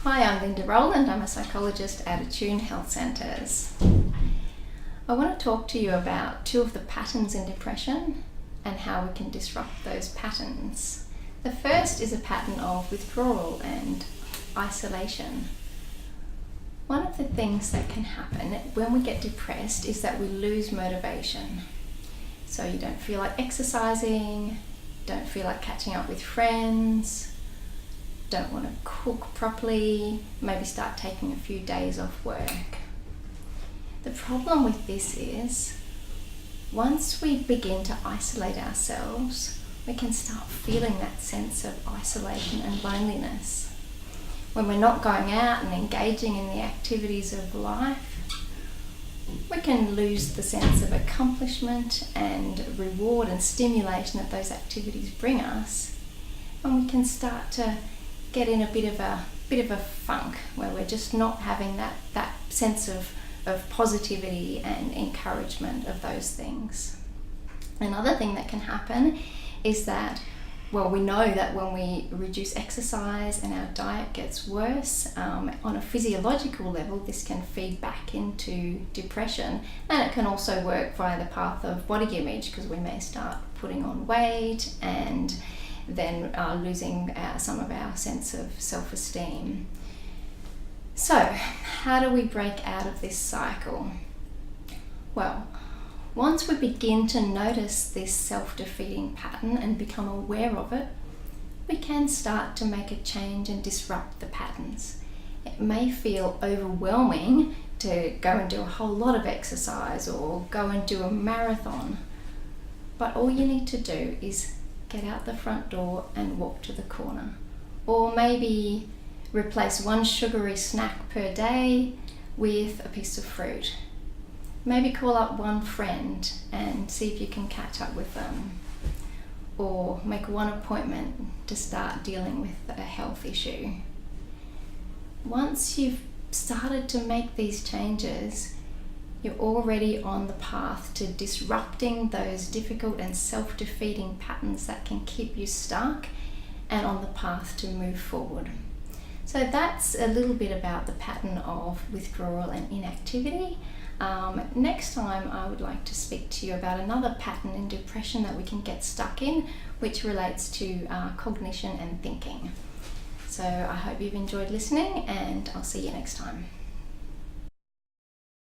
Hi, I'm Linda Rowland. I'm a psychologist at ATUNE Health Centres. I want to talk to you about two of the patterns in depression and how we can disrupt those patterns. The first is a pattern of withdrawal and isolation. One of the things that can happen when we get depressed is that we lose motivation. So you don't feel like exercising, don't feel like catching up with friends, don't want to cook properly, maybe start taking a few days off work. The problem with this is, once we begin to isolate ourselves, we can start feeling that sense of isolation and loneliness. When we're not going out and engaging in the activities of life, we can lose the sense of accomplishment and reward and stimulation that those activities bring us, and we can start to get in a bit of a funk where we're just not having that sense of positivity and encouragement of those things. Another thing that can happen is that, well, we know that when we reduce exercise and our diet gets worse, on a physiological level, this can feed back into depression, and it can also work via the path of body image, because we may start putting on weight and then losing some of our sense of self-esteem. So, how do we break out of this cycle? Well, once we begin to notice this self-defeating pattern and become aware of it, we can start to make a change and disrupt the patterns. It may feel overwhelming to go and do a whole lot of exercise or go and do a marathon, but all you need to do is get out the front door and walk to the corner. Or maybe replace one sugary snack per day with a piece of fruit. Maybe call up one friend and see if you can catch up with them. Or make one appointment to start dealing with a health issue. Once you've started to make these changes, you're already on the path to disrupting those difficult and self-defeating patterns that can keep you stuck, and on the path to move forward. So that's a little bit about the pattern of withdrawal and inactivity. Next time I would like to speak to you about another pattern in depression that we can get stuck in, which relates to cognition and thinking. So I hope you've enjoyed listening, and I'll see you next time.